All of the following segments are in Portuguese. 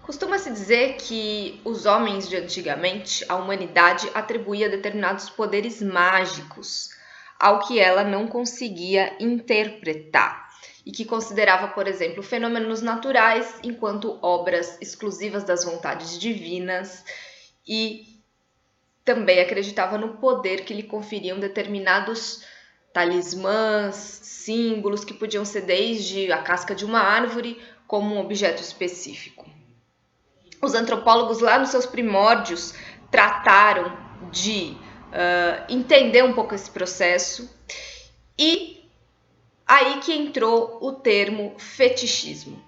Costuma-se dizer que os homens de antigamente, a humanidade atribuía determinados poderes mágicos ao que ela não conseguia interpretar e que considerava, por exemplo, fenômenos naturais enquanto obras exclusivas das vontades divinas e também acreditava no poder que lhe conferiam determinados talismãs, símbolos que podiam ser desde a casca de uma árvore como um objeto específico. Os antropólogos lá nos seus primórdios trataram de entender um pouco esse processo e aí que entrou o termo fetichismo,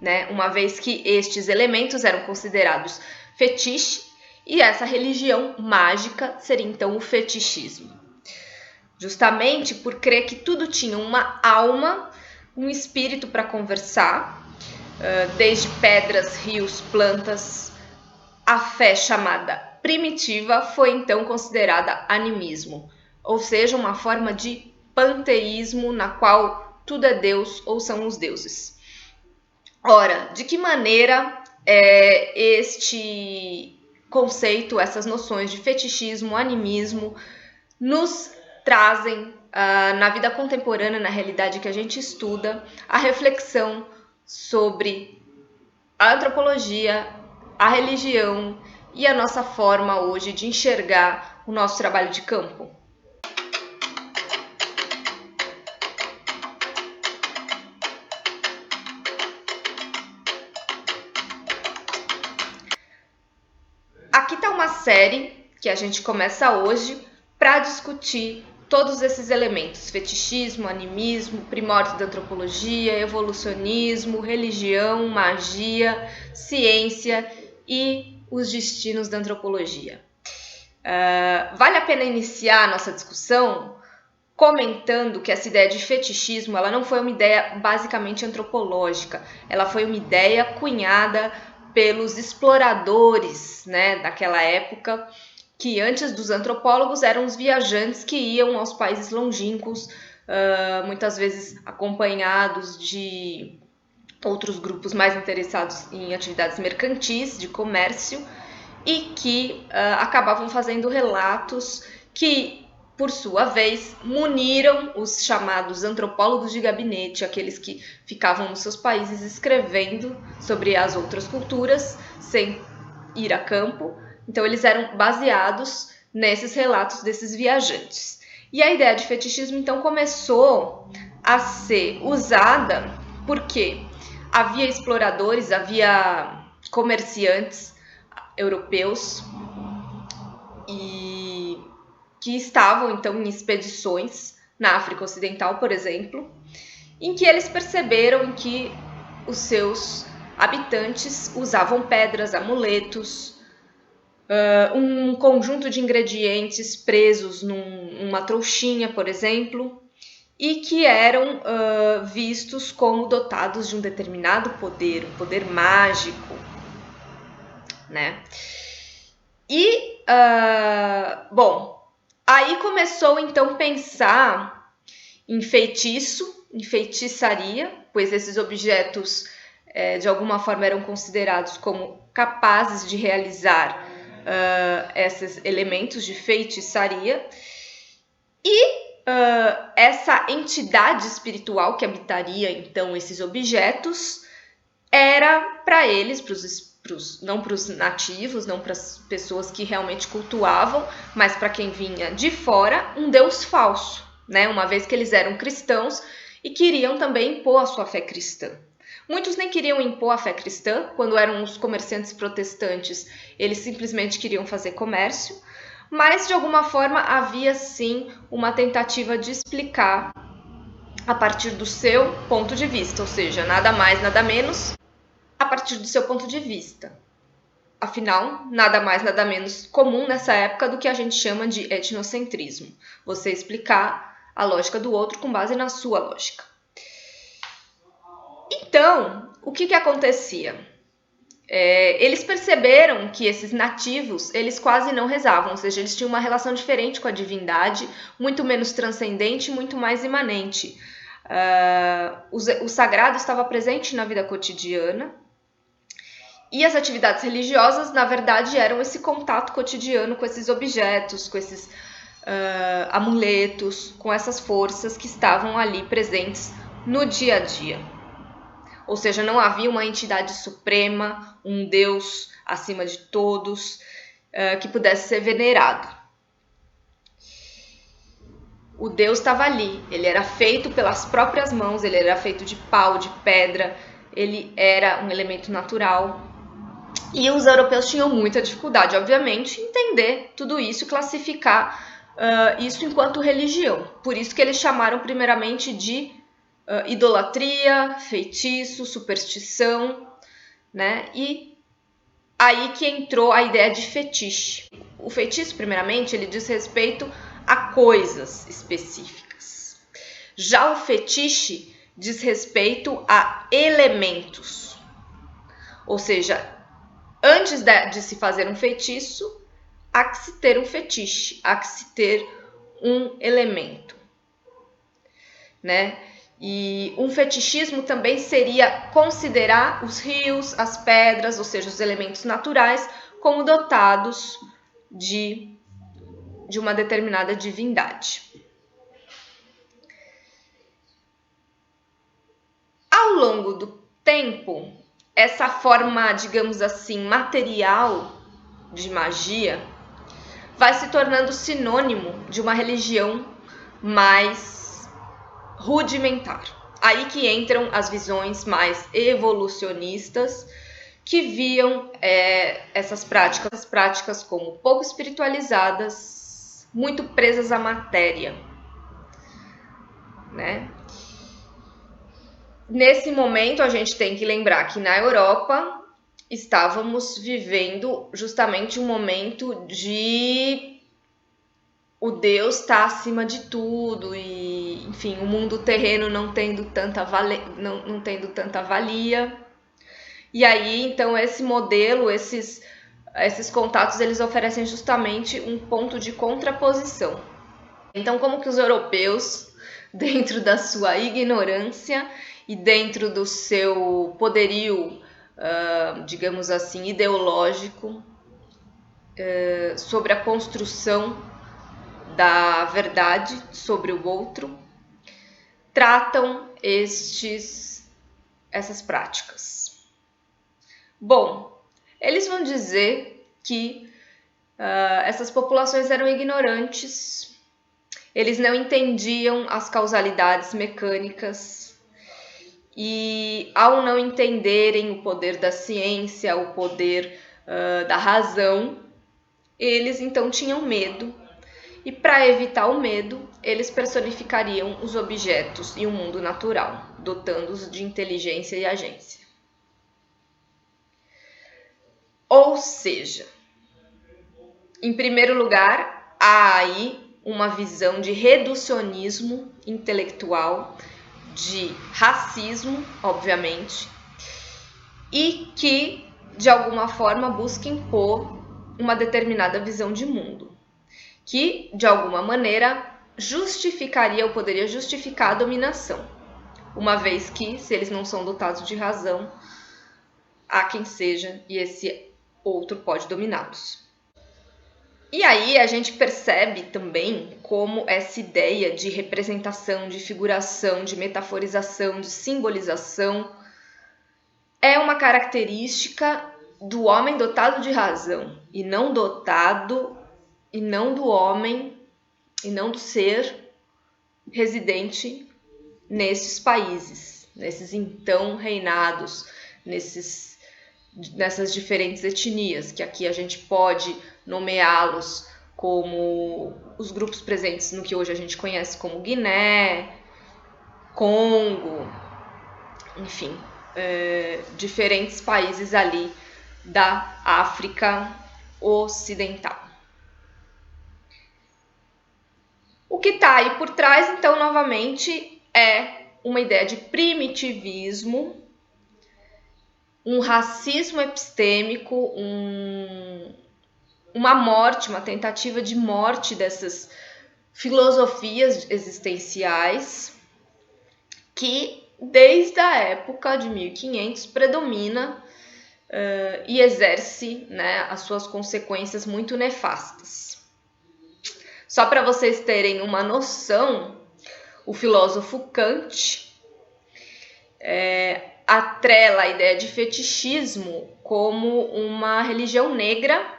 né? Uma vez que estes elementos eram considerados fetiche e essa religião mágica seria então o fetichismo. Justamente por crer que tudo tinha uma alma, um espírito para conversar, desde pedras, rios, plantas, a fé chamada primitiva foi então considerada animismo, ou seja, uma forma de panteísmo na qual tudo é Deus ou são os deuses. Ora, de que maneira este conceito, essas noções de fetichismo, animismo, nos trazem na vida contemporânea, na realidade que a gente estuda, a reflexão sobre a antropologia, a religião e a nossa forma hoje de enxergar o nosso trabalho de campo. Aqui está uma série que a gente começa hoje para discutir todos esses elementos: fetichismo, animismo, primórdios da antropologia, evolucionismo, religião, magia, ciência e os destinos da antropologia. Vale a pena iniciar a nossa discussão comentando que essa ideia de fetichismo ela não foi uma ideia basicamente antropológica, ela foi uma ideia cunhada pelos exploradores, né, daquela época, que antes dos antropólogos eram os viajantes que iam aos países longínquos, muitas vezes acompanhados de outros grupos mais interessados em atividades mercantis, de comércio, e que acabavam fazendo relatos que, por sua vez, muniram os chamados antropólogos de gabinete, aqueles que ficavam nos seus países escrevendo sobre as outras culturas sem ir a campo. Então, eles eram baseados nesses relatos desses viajantes. E a ideia de fetichismo, então, começou a ser usada porque havia exploradores, havia comerciantes europeus e que estavam, então, em expedições na África Ocidental, por exemplo, em que eles perceberam que os seus habitantes usavam pedras, amuletos, um conjunto de ingredientes presos numa trouxinha, por exemplo, e que eram vistos como dotados de um determinado poder, um poder mágico, né? E, aí começou então pensar em feitiço, em feitiçaria, pois esses objetos de alguma forma eram considerados como capazes de realizar esses elementos de feitiçaria, e essa entidade espiritual que habitaria então esses objetos era para eles, não para os nativos, não para as pessoas que realmente cultuavam, mas para quem vinha de fora, um deus falso, né? Uma vez que eles eram cristãos e queriam também impor a sua fé cristã. Muitos nem queriam impor a fé cristã, quando eram os comerciantes protestantes, eles simplesmente queriam fazer comércio, mas de alguma forma havia sim uma tentativa de explicar a partir do seu ponto de vista, ou seja, nada mais, nada menos, a partir do seu ponto de vista. Afinal, nada mais, nada menos comum nessa época do que a gente chama de etnocentrismo. Você explicar a lógica do outro com base na sua lógica. Então, o que acontecia? Eles perceberam que esses nativos, eles quase não rezavam, ou seja, eles tinham uma relação diferente com a divindade, muito menos transcendente, muito mais imanente. O sagrado estava presente na vida cotidiana E as atividades religiosas, na verdade, eram esse contato cotidiano com esses objetos, com esses amuletos, com essas forças que estavam ali presentes no dia a dia. Ou seja, não havia uma entidade suprema, um Deus acima de todos, que pudesse ser venerado. O Deus estava ali, ele era feito pelas próprias mãos, ele era feito de pau, de pedra, ele era um elemento natural. E os europeus tinham muita dificuldade, obviamente, em entender tudo isso e classificar isso enquanto religião. Por isso que eles chamaram primeiramente de idolatria, feitiço, superstição, né? E aí que entrou a ideia de fetiche. O feitiço, primeiramente, ele diz respeito a coisas específicas. Já o fetiche diz respeito a elementos. Ou seja, antes de se fazer um feitiço, há que se ter um fetiche, há que se ter um elemento, né? E um fetichismo também seria considerar os rios, as pedras, ou seja, os elementos naturais, como dotados de uma determinada divindade. Ao longo do tempo, essa forma, digamos assim, material de magia vai se tornando sinônimo de uma religião mais rudimentar. Aí que entram as visões mais evolucionistas, que viam essas práticas como pouco espiritualizadas, muito presas à matéria, né? Nesse momento, a gente tem que lembrar que na Europa estávamos vivendo justamente um momento de o Deus está acima de tudo e, enfim, o mundo terreno não tendo tanta valia. E aí, então, esse modelo, esses contatos, eles oferecem justamente um ponto de contraposição. Então, como que os europeus, dentro da sua ignorância e dentro do seu poderio, digamos assim, ideológico, sobre a construção da verdade sobre o outro, tratam essas práticas? Bom, eles vão dizer que essas populações eram ignorantes, eles não entendiam as causalidades mecânicas e, ao não entenderem o poder da ciência, o poder da razão, eles então tinham medo. E para evitar o medo, eles personificariam os objetos e o mundo natural, dotando-os de inteligência e agência. Ou seja, em primeiro lugar, há aí uma visão de reducionismo intelectual, de racismo, obviamente, e que, de alguma forma, busca impor uma determinada visão de mundo, que, de alguma maneira, justificaria ou poderia justificar a dominação, uma vez que, se eles não são dotados de razão, há quem seja e esse outro pode dominá-los. E aí a gente percebe também como essa ideia de representação, de figuração, de metaforização, de simbolização é uma característica do homem dotado de razão e não do homem e não do ser residente nesses países, nesses então reinados, nessas diferentes etnias, que aqui a gente pode nomeá-los como os grupos presentes no que hoje a gente conhece como Guiné, Congo, enfim, diferentes países ali da África Ocidental. O que está aí por trás, então, novamente, é uma ideia de primitivismo, um racismo epistêmico, uma morte, uma tentativa de morte dessas filosofias existenciais que, desde a época de 1500, predomina e exerce, né, as suas consequências muito nefastas. Só para vocês terem uma noção, o filósofo Kant atrela a ideia de fetichismo como uma religião negra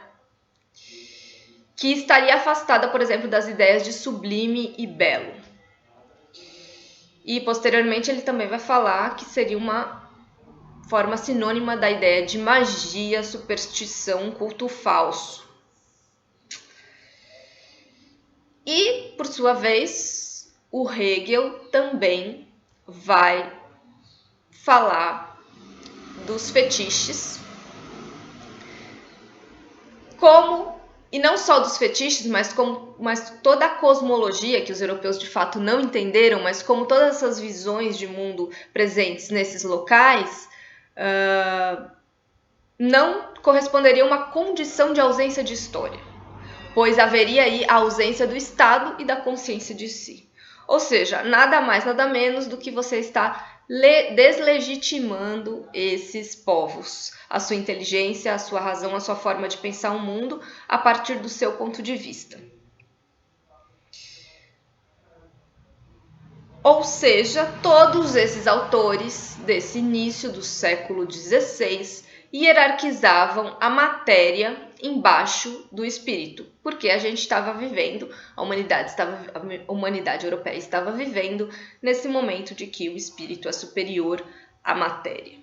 que estaria afastada, por exemplo, das ideias de sublime e belo. E posteriormente ele também vai falar que seria uma forma sinônima da ideia de magia, superstição, culto falso. E, por sua vez, o Hegel também vai falar dos fetiches e não só dos fetiches, mas toda a cosmologia que os europeus de fato não entenderam, mas como todas essas visões de mundo presentes nesses locais não corresponderia a uma condição de ausência de história, pois haveria aí a ausência do Estado e da consciência de si. Ou seja, nada mais, nada menos do que você está deslegitimando esses povos, a sua inteligência, a sua razão, a sua forma de pensar o mundo a partir do seu ponto de vista. Ou seja, todos esses autores desse início do século XVI hierarquizavam a matéria embaixo do espírito, porque a gente estava vivendo, a humanidade europeia estava vivendo nesse momento de que o espírito é superior à matéria.